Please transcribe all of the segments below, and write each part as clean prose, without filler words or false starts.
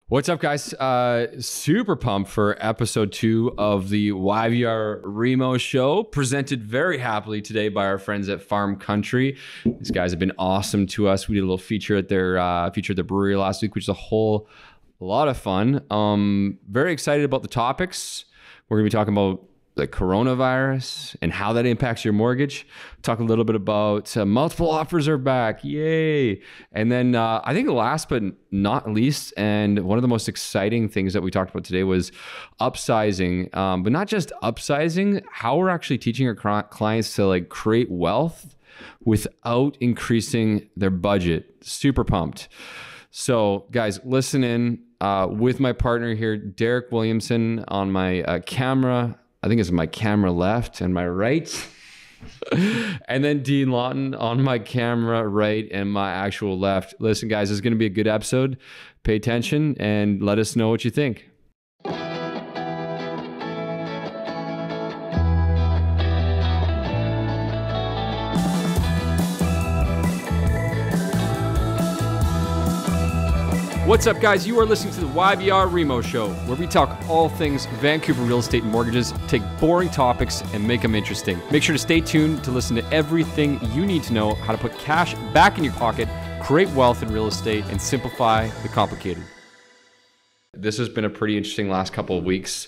What's up, guys? Super pumped for episode 2 of the YVR Remo show, presented very happily today by our friends at Farm Country. These guys have been awesome to us. We did a little feature at their brewery last week, which is a lot of fun. Very excited about the topics. We're gonna be talking about the coronavirus and how that impacts your mortgage. Talk a little bit about multiple offers are back. Yay. And then I think last but not least, and one of the most exciting things that we talked about today was upsizing, but not just upsizing, how we're actually teaching our clients to create wealth without increasing their budget. Super pumped. So guys, listen in with my partner here, Deryk Williamson on my camera. I think it's my camera left and my right. And then Dean Lawton on my camera right and my actual left. Listen, guys, this is going to be a good episode. Pay attention and let us know what you think. What's up, guys? You are listening to the YVR Remo Show, where we talk all things Vancouver real estate and mortgages, take boring topics and make them interesting. Make sure to stay tuned to listen to everything you need to know how to put cash back in your pocket, create wealth in real estate, and simplify the complicated. This has been a pretty interesting last couple of weeks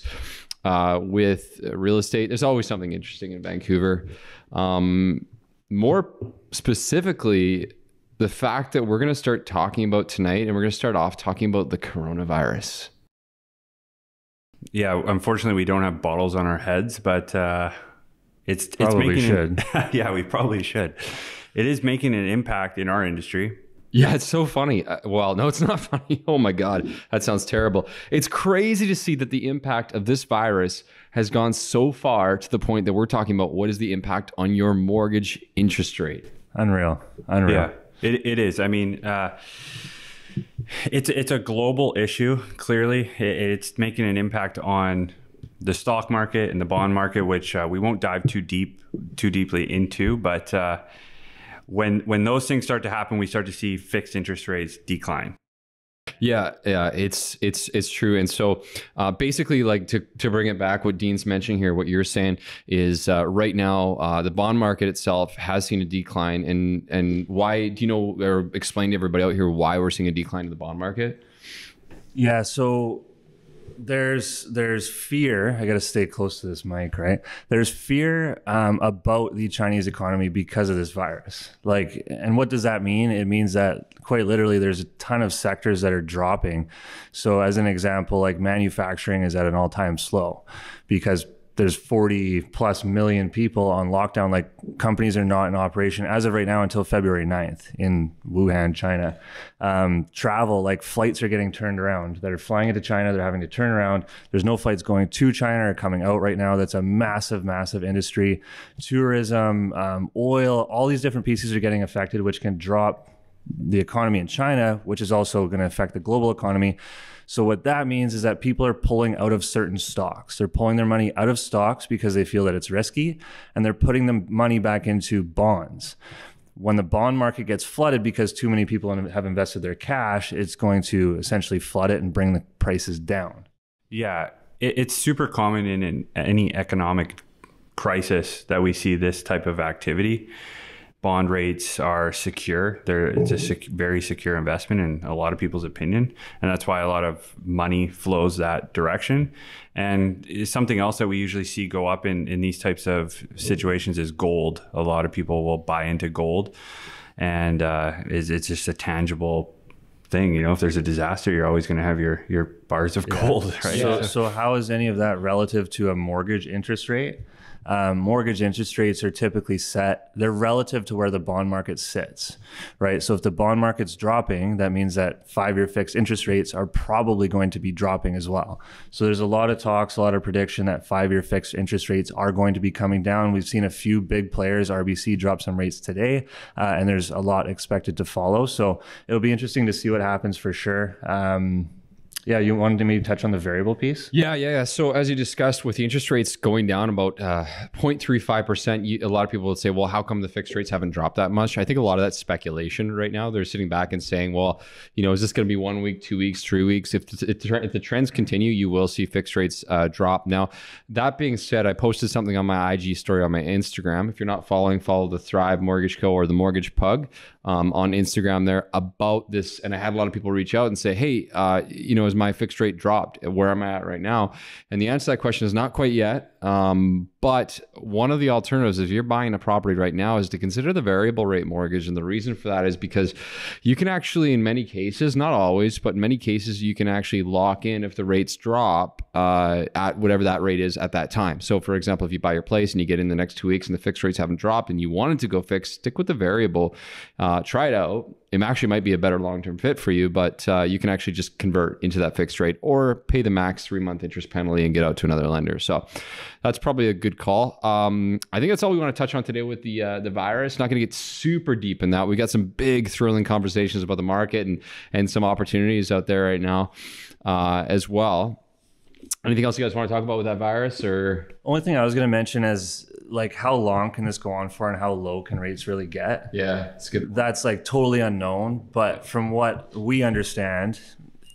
with real estate. There's always something interesting in Vancouver. More specifically, the fact that we're going to start talking about tonight, and we're going to start off talking about the coronavirus. Yeah, unfortunately, we don't have bottles on our heads, but it's probably making should. Yeah, we probably should. It is making an impact in our industry. Yeah, it's so funny. Well, no, it's not funny. Oh my God, that sounds terrible. It's crazy to see that the impact of this virus has gone so far to the point that we're talking about what is the impact on your mortgage interest rate. Unreal. Yeah. It is. I mean, it's a global issue. Clearly, it's making an impact on the stock market and the bond market, which we won't dive too deeply into. But when those things start to happen, we start to see fixed interest rates decline. Yeah, it's true. And so basically, to bring it back, what Dean's mentioning here, what you're saying is right now, the bond market itself has seen a decline. And why, do you know, or explain to everybody out here why we're seeing a decline in the bond market? Yeah, so there's fear. I got to stay close to this mic, right? There's fear about the Chinese economy because of this virus. And what does that mean? It means that quite literally there's a ton of sectors that are dropping. So as an example, manufacturing is at an all-time slow because there's 40 plus million people on lockdown. Companies are not in operation as of right now until February 9th in Wuhan, China. Travel, flights are getting turned around. That are flying into China, they're having to turn around. There's no flights going to China or coming out right now. That's a massive, massive industry. Tourism, oil, all these different pieces are getting affected, which can drop the economy in China, which is also going to affect the global economy. So what that means is that people are pulling out of certain stocks. They're pulling their money out of stocks because they feel that it's risky, and they're putting the money back into bonds. When the bond market gets flooded because too many people have invested their cash, it's going to essentially flood it and bring the prices down. Yeah, it's super common in any economic crisis that we see this type of activity. Bond rates are secure. It's a very secure investment in a lot of people's opinion. And that's why a lot of money flows that direction. And something else that we usually see go up in these types of situations is gold. A lot of people will buy into gold. And it's just a tangible thing. If there's a disaster, you're always going to have your bars of gold, right? So how is any of that relative to a mortgage interest rate? Mortgage interest rates are typically set, they're relative to where the bond market sits, right? So if the bond market's dropping, that means that 5-year fixed interest rates are probably going to be dropping as well. So there's a lot of talks, a lot of prediction that 5-year fixed interest rates are going to be coming down. We've seen a few big players, RBC, drop some rates today, and there's a lot expected to follow. So it'll be interesting to see what happens for sure. Yeah, you wanted to maybe touch on the variable piece? Yeah. So as you discussed, with the interest rates going down about 0.35%, a lot of people would say, well, how come the fixed rates haven't dropped that much? I think a lot of that's speculation right now. They're sitting back and saying, well, is this going to be 1 week, 2 weeks, 3 weeks? If the trends continue, you will see fixed rates drop. Now, that being said, I posted something on my IG story on my Instagram. If you're not following, follow the Thrive Mortgage Co. or the Mortgage Pug on Instagram there about this. And I had a lot of people reach out and say, hey, is my fixed rate dropped? Where am I at right now? And the answer to that question is not quite yet. But one of the alternatives, if you're buying a property right now, is to consider the variable rate mortgage. And the reason for that is because you can actually, in many cases, not always, but in many cases, you can actually lock in if the rates drop at whatever that rate is at that time. So for example, if you buy your place and you get in the next 2 weeks and the fixed rates haven't dropped and you wanted to go fixed, stick with the variable, try it out. It actually might be a better long-term fit for you, but you can actually just convert into that fixed rate or pay the max 3-month interest penalty and get out to another lender. So that's probably a good call. I think that's all we want to touch on today with the virus. Not going to get super deep in that. We got some big thrilling conversations about the market and some opportunities out there right now as well. Anything else you guys want to talk about with that virus? Or only thing I was going to mention is like how long can this go on for and how low can rates really get? Yeah, it's good. That's like totally unknown, but from what we understand,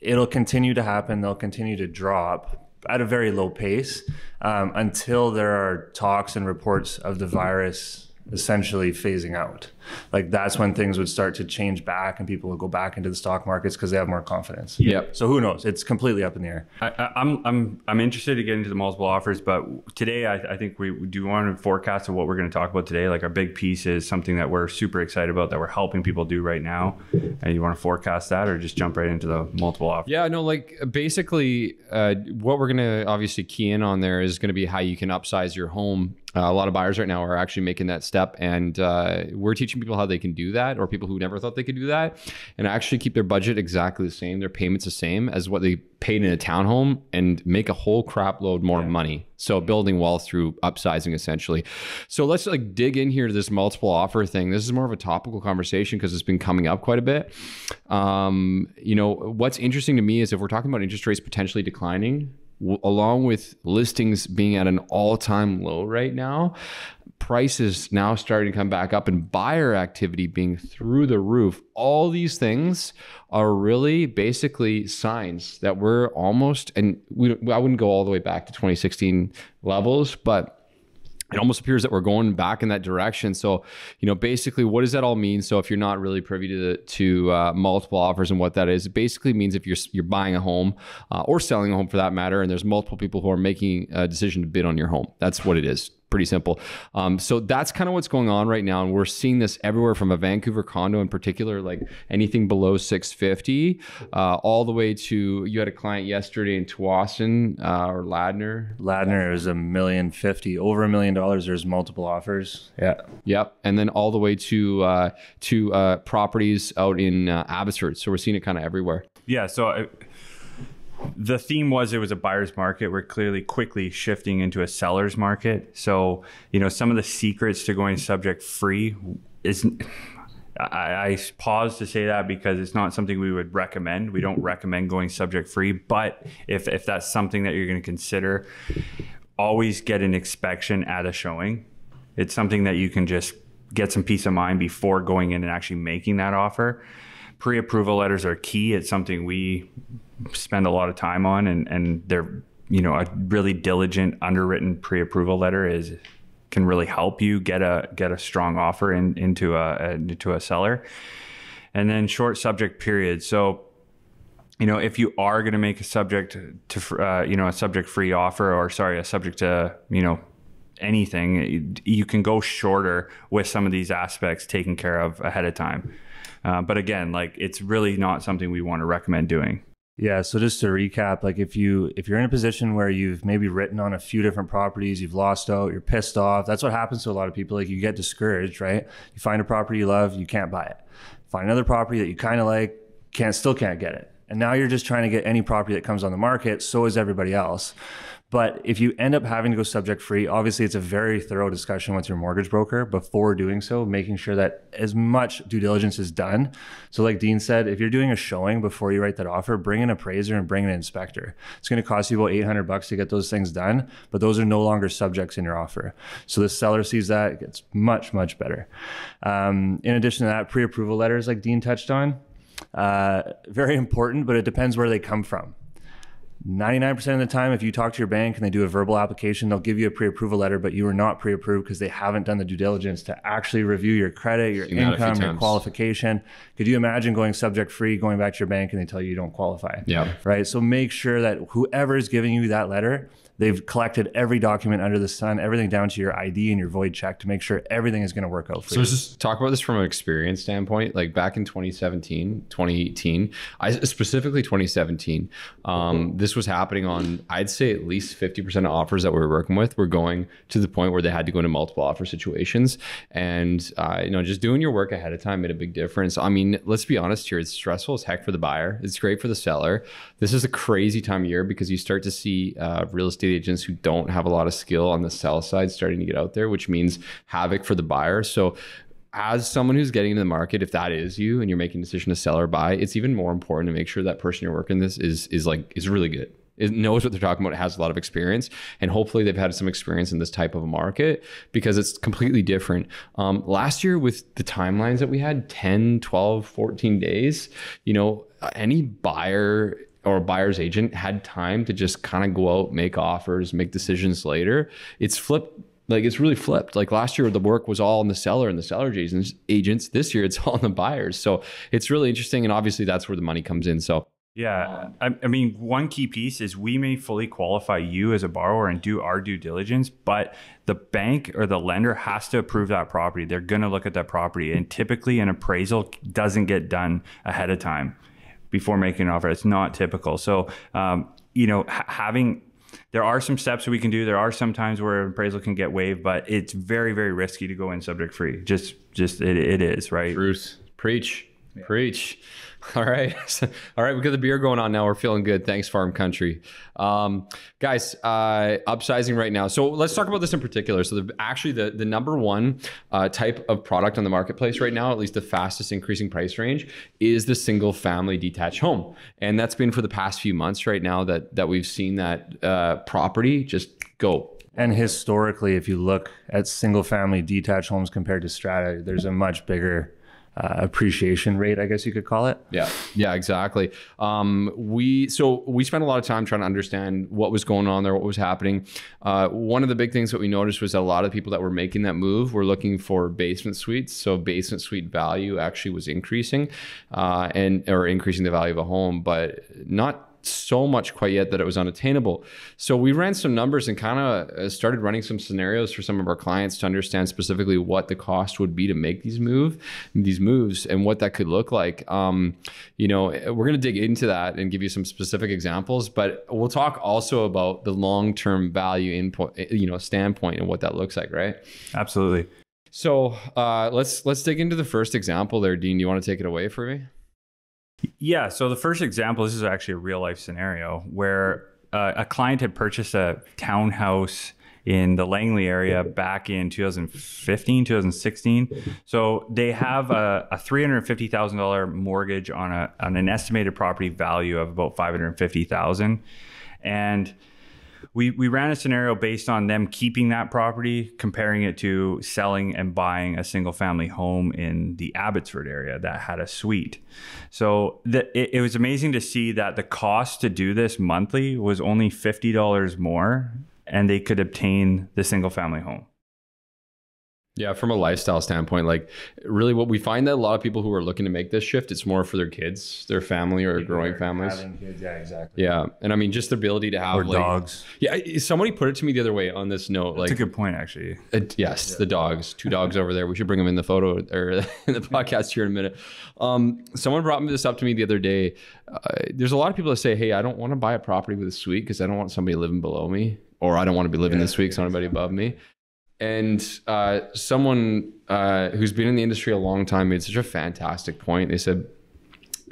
it'll continue to happen. They'll continue to drop at a very low pace until there are talks and reports of the virus essentially phasing out. Like that's when things would start to change back and people would go back into the stock markets because they have more confidence. Yep. So who knows? It's completely up in the air. I'm interested to get into the multiple offers, but today I think we do want to forecast of what we're going to talk about today. Like our big piece is something that we're super excited about that we're helping people do right now. And you want to forecast that or just jump right into the multiple offers? Yeah, no, like basically what we're going to obviously key in on there is going to be how you can upsize your home. A lot of buyers right now are actually making that step, and we're teaching people how they can do that, or people who never thought they could do that, and actually keep their budget exactly the same, their payments the same as what they paid in a townhome, and make a whole crap load more money. So building wealth through upsizing, essentially. So let's like dig in here to this multiple offer thing. This is more of a topical conversation because it's been coming up quite a bit. What's interesting to me is if we're talking about interest rates potentially declining, along with listings being at an all-time low right now, prices now starting to come back up and buyer activity being through the roof. All these things are really basically signs that we're almost, and I wouldn't go all the way back to 2016 levels, but it almost appears that we're going back in that direction. So, basically what does that all mean? So if you're not really privy to multiple offers and what that is, it basically means if you're buying a home or selling a home for that matter, and there's multiple people who are making a decision to bid on your home. That's what it is. Pretty simple. So that's kind of what's going on right now. And we're seeing this everywhere from a Vancouver condo in particular, like anything below 650, all the way to, you had a client yesterday in Tsawwassen or Ladner. Ladner is $1.05 million, over $1 million. There's multiple offers. Yeah. Yep. And then all the way to properties out in Abbotsford. So we're seeing it kind of everywhere. Yeah. So the theme was it was a buyer's market. We're clearly quickly shifting into a seller's market. So, some of the secrets to going subject free is, I pause to say that because it's not something we would recommend. We don't recommend going subject free, but if that's something that you're going to consider, always get an inspection at a showing. It's something that you can just get some peace of mind before going in and actually making that offer. Pre-approval letters are key. It's something we spend a lot of time on, and they're, a really diligent underwritten pre-approval letter can really help you get a strong offer into a seller. And then short subject period. So, if you are going to make a subject to a subject free offer, or a subject to anything, you can go shorter with some of these aspects taken care of ahead of time. But again, it's really not something we want to recommend doing. Yeah. So just to recap, like if you're in a position where you've maybe written on a few different properties, you've lost out, you're pissed off. That's what happens to a lot of people. Like you get discouraged, right? You find a property you love, you can't buy it. Find another property that you kind of like, still can't get it. And now you're just trying to get any property that comes on the market. So is everybody else. But if you end up having to go subject free, obviously it's a very thorough discussion with your mortgage broker before doing so, making sure that as much due diligence is done. So like Dean said, if you're doing a showing before you write that offer, bring an appraiser and bring an inspector. It's going to cost you about $800 to get those things done, but those are no longer subjects in your offer. So the seller sees that, it gets much, much better. In addition to that, pre-approval letters like Dean touched on, very important, but it depends where they come from. 99% of the time, if you talk to your bank and they do a verbal application, they'll give you a pre-approval letter, but you are not pre-approved because they haven't done the due diligence to actually review your credit, your income, your qualification. Could you imagine going subject free, going back to your bank and they tell you you don't qualify? Yeah. Right. So make sure that whoever is giving you that letter, they've collected every document under the sun, everything down to your ID and your void check to make sure everything is going to work out for you. So just talk about this from an experience standpoint. Like back in 2017, 2018, specifically 2017, this was happening on, I'd say at least 50% of offers that we were working with were going to the point where they had to go into multiple offer situations. And, just doing your work ahead of time made a big difference. I mean, let's be honest here. It's stressful as heck for the buyer. It's great for the seller. This is a crazy time of year because you start to see real estate agents who don't have a lot of skill on the sell side starting to get out there, which means havoc for the buyer. So as someone who's getting into the market, if that is you and you're making a decision to sell or buy, it's even more important to make sure that person you're working this is really good. It knows what they're talking about, has a lot of experience, and hopefully they've had some experience in this type of a market because it's completely different. Last year with the timelines that we had, 10, 12, 14 days, any buyer or a buyer's agent had time to just kind of go out, make offers, make decisions later. It's flipped. Like it's really flipped. Like last year, the work was all on the seller and the seller agents. This year, it's all on the buyers. So it's really interesting. And obviously that's where the money comes in. So yeah, I mean, one key piece is we may fully qualify you as a borrower and do our due diligence, but the bank or the lender has to approve that property. They're going to look at that property. And typically an appraisal doesn't get done ahead of time before making an offer. It's not typical. So, there are some steps that we can do. There are some times where appraisal can get waived, but it's very, very risky to go in subject free. It is, right? Truth. Preach. Yeah. Preach. All right. All right. We got the beer going on now. We're feeling good. Thanks, Farm Country. Guys, upsizing right now. So let's talk about this in particular. So the number one type of product on the marketplace right now, at least the fastest increasing price range, is the single family detached home. And that's been for the past few months right now that we've seen that property just go. And historically, if you look at single family detached homes compared to strata, there's a much bigger appreciation rate, I guess you could call it. Yeah, exactly. We spent a lot of time trying to understand what was going on there, what was happening. One of the big things that we noticed was that a lot of people that were making that move were looking for basement suites. So basement suite value actually was increasing, or increasing the value of a home, but not so much quite yet that it was unattainable. So we ran some numbers and kind of started running some scenarios for some of our clients to understand specifically what the cost would be to make these moves and what that could look like. We're going to dig into that and give you some specific examples, but we'll talk also about the long-term value input, standpoint and what that looks like, right? Absolutely. So let's dig into the first example there. Dean, do you want to take it away for me? Yeah. So the first example, this is actually a real life scenario where a client had purchased a townhouse in the Langley area back in 2015, 2016. So they have a $350,000 mortgage on an estimated property value of about $550,000. And we ran a scenario based on them keeping that property, comparing it to selling and buying a single family home in the Abbotsford area that had a suite. So it was amazing to see that the cost to do this monthly was only $50 more, and they could obtain the single family home. Yeah, from a lifestyle standpoint, like really what we find that a lot of people who are looking to make this shift, it's more for their kids, their family, or growing families. Having kids, yeah, exactly. Yeah, and I mean, just the ability to have or dogs. Yeah, somebody put it to me the other way on this note. That's a good point, actually. Yes, the dogs, 2 dogs over there. We should bring them in the photo or in the podcast here in a minute. Someone brought this up to me the other day. There's a lot of people that say, hey, I don't want to buy a property with a suite because I don't want somebody living below me, or I don't want to be living this suite because somebody above me. And someone who's been in the industry a long time made such a fantastic point. They said,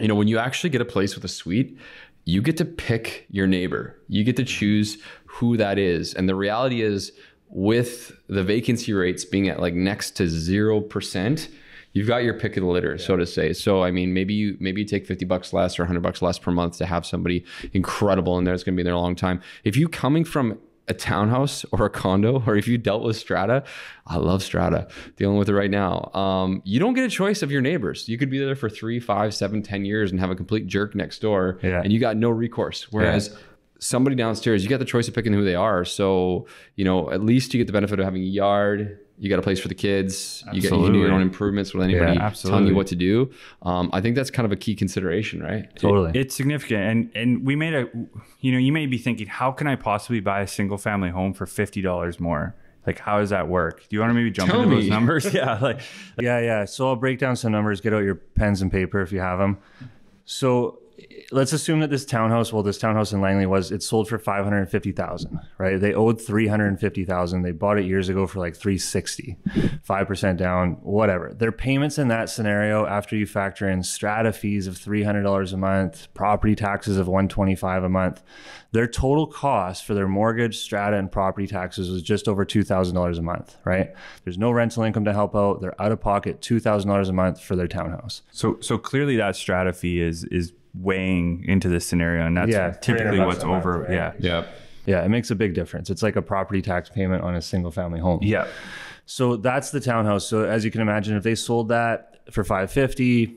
you know, when you actually get a place with a suite, you get to pick your neighbor. You get to choose who that is. And the reality is, with the vacancy rates being at like next to 0%, you've got your pick of the litter, so to say. So, I mean, maybe you take $50 less or $100 less per month to have somebody incredible in there. It's going to be there a long time. If you coming from a townhouse or a condo, or if you dealt with strata, I love strata, dealing with it right now. You don't get a choice of your neighbors. You could be there for 3, 5, 7, 10 years and have a complete jerk next door, and you got no recourse. Whereas somebody downstairs, you got the choice of picking who they are. So, you know, at least you get the benefit of having a yard. You got a place for the kids. You do your own improvements with anybody telling you what to do. I think that's kind of a key consideration, right? Totally. It's significant. And we made you may be thinking, how can I possibly buy a single family home for $50 more? Like, how does that work? Do you want to maybe jump into those numbers? Yeah. So I'll break down some numbers, get out your pens and paper if you have them. So let's assume that this townhouse in Langley it sold for $550,000, right? They owed $350,000. They bought it years ago for like $360,000, 5% down, whatever. Their payments in that scenario, after you factor in strata fees of $300 a month, property taxes of $125 a month, their total cost for their mortgage, strata, and property taxes was just over $2,000 a month, right? There's no rental income to help out. They're out of pocket $2,000 a month for their townhouse. So clearly that strata fee is weighing into this scenario, and that's typically what's over. Right? Yeah, it makes a big difference. It's like a property tax payment on a single family home. Yeah. So that's the townhouse. So as you can imagine, if they sold that for $550,000,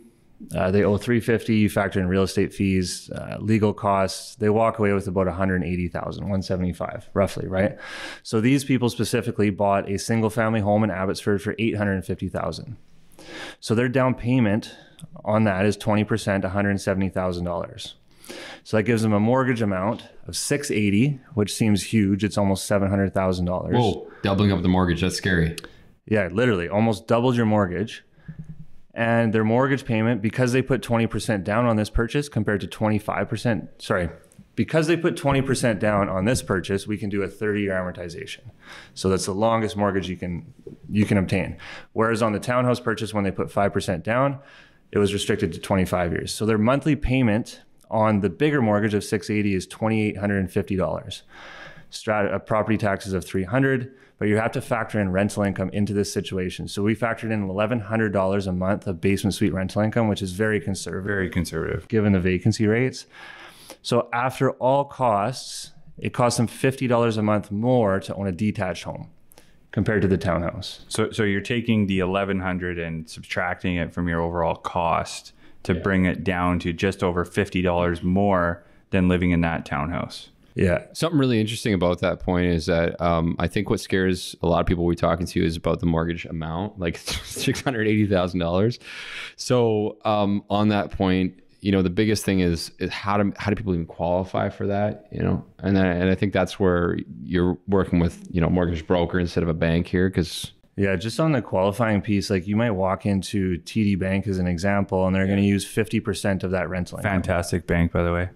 they owe $350,000. You factor in real estate fees, legal costs, they walk away with about $180,000, $175,000 roughly, right? So these people specifically bought a single family home in Abbotsford for $850,000. So their down payment on that is 20%, $170,000. So that gives them a mortgage amount of $680,000, which seems huge. It's almost $700,000. Whoa, doubling up the mortgage. That's scary. Yeah, literally almost doubled your mortgage. And their mortgage payment, because they put 20% down on this purchase compared to 25%, because they put 20% down on this purchase, we can do a 30-year amortization. So that's the longest mortgage you can obtain. Whereas on the townhouse purchase, when they put 5% down, it was restricted to 25 years. So their monthly payment on the bigger mortgage of $680,000 is $2,850. Property taxes of $300, but you have to factor in rental income into this situation. So we factored in $1,100 a month of basement suite rental income, which is very conservative given the vacancy rates. So after all costs, it costs them $50 a month more to own a detached home compared to the townhouse. So you're taking the $1,100 and subtracting it from your overall cost to bring it down to just over $50 more than living in that townhouse. Yeah. Something really interesting about that point is that I think what scares a lot of people we're talking to is about the mortgage amount, like $680,000. So on that point, you know, the biggest thing is how do people even qualify for that, you know? And I think that's where you're working with, you know, mortgage broker instead of a bank here, because yeah, just on the qualifying piece, like you might walk into TD Bank as an example, and they're going to use 50% of that rental income. Fantastic bank, by the way.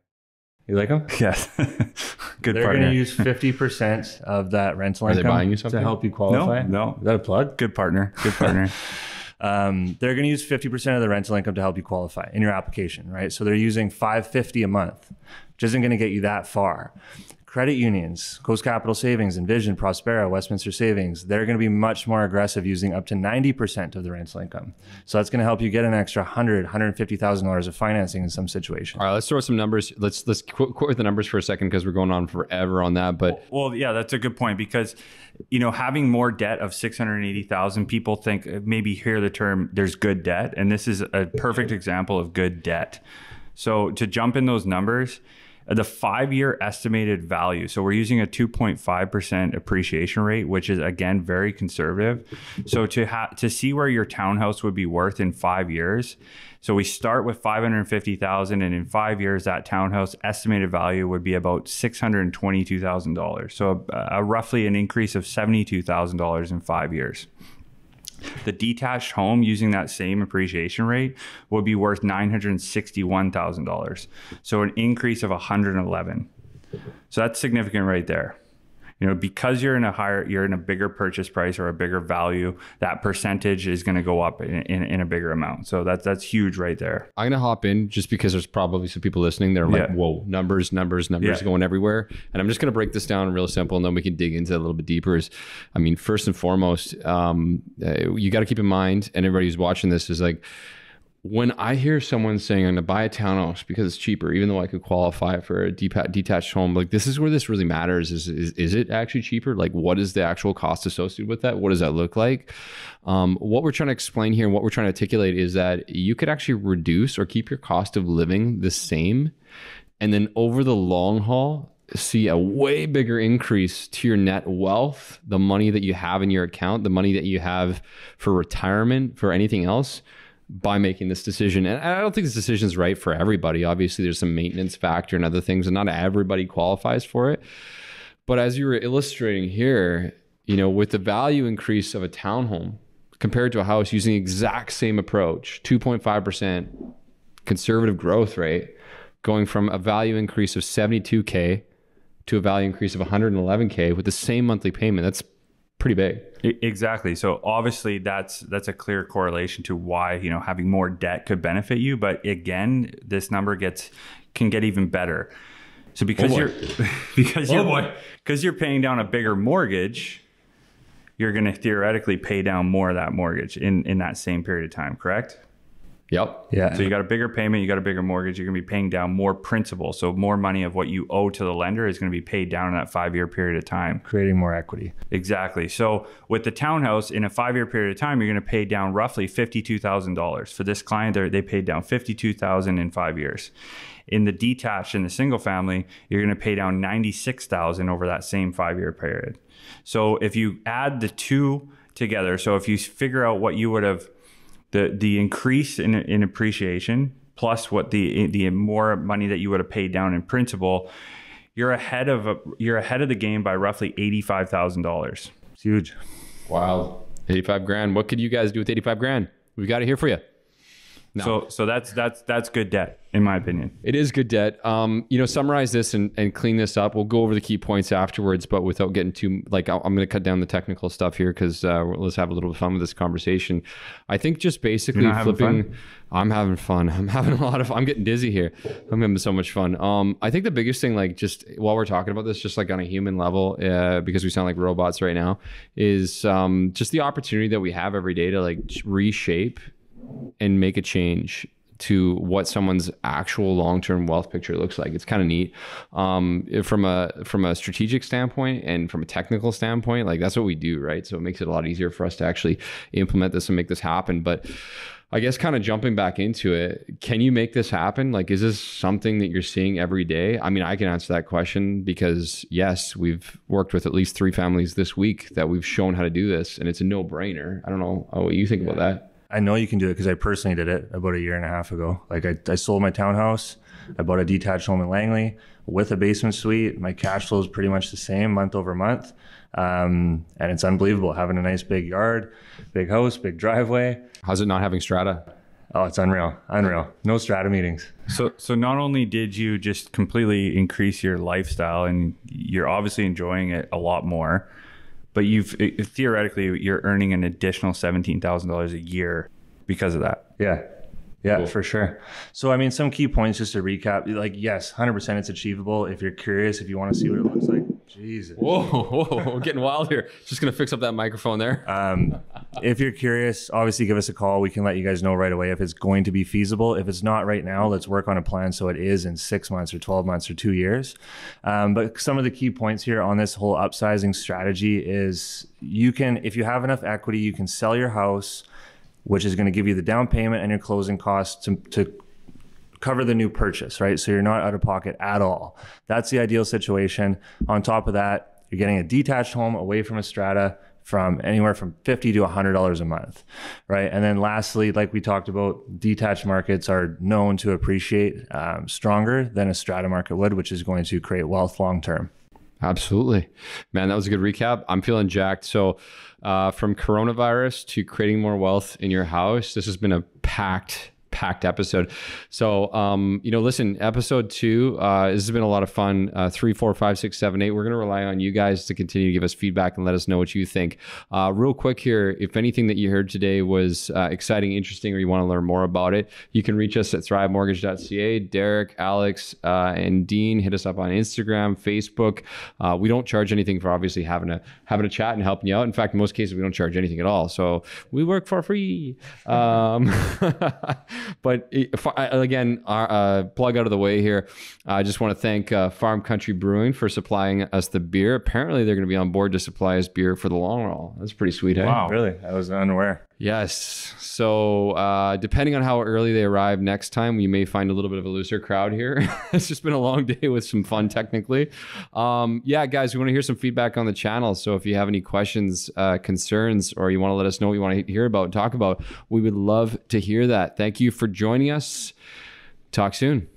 You like them? Yes. Good They're partner. going to use 50% of that rental income. Are they buying you something to help you qualify? No. Is that a plug? Good partner. They're going to use 50% of the rental income to help you qualify in your application, right? So they're using $550 a month, which isn't going to get you that far. Credit unions, Coast Capital Savings, Envision, Prospera, Westminster Savings, they're going to be much more aggressive, using up to 90% of the rental income. So that's going to help you get an extra $100,000, $150,000 of financing in some situations. All right, let's throw some numbers. Let's quote with the numbers for a second, because we're going on forever on that. But well, yeah, that's a good point, because you know, having more debt of $680,000, people think, maybe hear the term, there's good debt, and this is a perfect example of good debt. So to jump in those numbers, the 5-year estimated value. So we're using a 2.5% appreciation rate, which is again very conservative. So to see where your townhouse would be worth in 5 years. So we start with $550,000, and in 5 years, that townhouse estimated value would be about $622,000. So roughly an increase of $72,000 in 5 years. The detached home using that same appreciation rate would be worth $961,000. So an increase of $111,000. So that's significant right there. because you're in a bigger purchase price or a bigger value, that percentage is going to go up in a bigger amount. So that's huge right there. I'm going to hop in just because there's probably some people listening that are like, whoa, numbers going everywhere. And I'm just going to break this down real simple, and then we can dig into it a little bit deeper. First and foremost, you got to keep in mind, and everybody who's watching this is like, when I hear someone saying I'm going to buy a townhouse because it's cheaper, even though I could qualify for a detached home, like this is where this really matters. Is it actually cheaper? Like, what is the actual cost associated with that? What does that look like? What we're trying to explain here and what we're trying to articulate is that you could actually reduce or keep your cost of living the same, and then over the long haul, see a way bigger increase to your net wealth, the money that you have in your account, the money that you have for retirement, for anything else, by making this decision. And I don't think this decision is right for everybody. Obviously, there's some maintenance factor and other things, and not everybody qualifies for it. But as you were illustrating here, with the value increase of a townhome compared to a house using the exact same approach, 2.5% conservative growth rate, going from a value increase of $72K to a value increase of $111K with the same monthly payment, that's pretty big. Exactly. So obviously that's a clear correlation to why, having more debt could benefit you. But again, this number can get even better. So because you're paying down a bigger mortgage, you're going to theoretically pay down more of that mortgage in that same period of time, correct? Yep. Yeah. So you got a bigger payment, you got a bigger mortgage, you're going to be paying down more principal. So more money of what you owe to the lender is going to be paid down in that 5-year period of time. Creating more equity. Exactly. So with the townhouse, in a 5-year period of time, you're going to pay down roughly $52,000. For this client, they paid down $52,000 in 5 years. In the detached, in the single family, you're going to pay down $96,000 over that same 5-year period. So if you add the two together, so if you figure out what you would have, the increase in appreciation plus what the more money that you would have paid down in principal, you're ahead of the game by roughly $85,000. It's huge. Wow. 85 grand. What could you guys do with 85 grand? We've got it here for you. No. So that's good debt, in my opinion. It is good debt. Summarize this and clean this up. We'll go over the key points afterwards, but without getting too, I'm going to cut down the technical stuff here because let's have a little bit of fun with this conversation. I think just basically flipping. I'm having fun. I'm getting dizzy here. I'm having so much fun. I think the biggest thing, like just while we're talking about this, just like on a human level, because we sound like robots right now, is just the opportunity that we have every day to like reshape and make a change to what someone's actual long-term wealth picture looks like. It's kind of neat. From a strategic standpoint and from a technical standpoint, like that's what we do, right? So it makes it a lot easier for us to actually implement this and make this happen. But I guess kind of jumping back into it, can you make this happen? Like, is this something that you're seeing every day? I mean, I can answer that question because yes, we've worked with at least 3 families this week that we've shown how to do this, and it's a no-brainer. I don't know what you think about that. I know you can do it because I personally did it about 1.5 years ago. Like I sold my townhouse. I bought a detached home in Langley with a basement suite. My cash flow is pretty much the same month over month. And it's unbelievable having a nice big yard, big house, big driveway. How's it not having strata? Oh, it's unreal. No strata meetings. So not only did you just completely increase your lifestyle and you're obviously enjoying it a lot more, but theoretically, you're earning an additional $17,000 a year because of that. Yeah, cool. For sure. So, I mean, some key points just to recap, like, yes, 100% it's achievable. If you're curious, if you want to see what it looks like, Jesus. Whoa, we're getting wild here. Just going to fix up that microphone there. If you're curious, obviously give us a call. We can let you guys know right away if it's going to be feasible. If it's not right now, let's work on a plan so it is in 6 months or 12 months or 2 years. But some of the key points here on this whole upsizing strategy is if you have enough equity, you can sell your house, which is going to give you the down payment and your closing costs to cover the new purchase, right? So you're not out of pocket at all. That's the ideal situation. On top of that, you're getting a detached home away from a strata from anywhere from $50 to $100 a month, right? And then lastly, like we talked about, detached markets are known to appreciate stronger than a strata market would, which is going to create wealth long-term. Absolutely. Man, that was a good recap. I'm feeling jacked. So from coronavirus to creating more wealth in your house, this has been a packed packed episode. So, listen, episode 2, this has been a lot of fun. 3, 4, 5, 6, 7, 8. We're going to rely on you guys to continue to give us feedback and let us know what you think. Real quick here, if anything that you heard today was exciting, interesting, or you want to learn more about it, you can reach us at thrivemortgage.ca. Deryk, Alex, and Dean, hit us up on Instagram, Facebook. We don't charge anything for obviously having a chat and helping you out. In fact, in most cases, we don't charge anything at all. So we work for free. But again, our plug out of the way here. I just want to thank Farm Country Brewing for supplying us the beer. Apparently, they're going to be on board to supply us beer for the long haul. That's pretty sweet, eh? Wow, really? I was unaware. Yes. So depending on how early they arrive next time, we may find a little bit of a looser crowd here. It's just been a long day with some fun technically. Yeah, guys, we want to hear some feedback on the channel. So if you have any questions, concerns, or you want to let us know what you want to hear about, talk about, we would love to hear that. Thank you for joining us. Talk soon.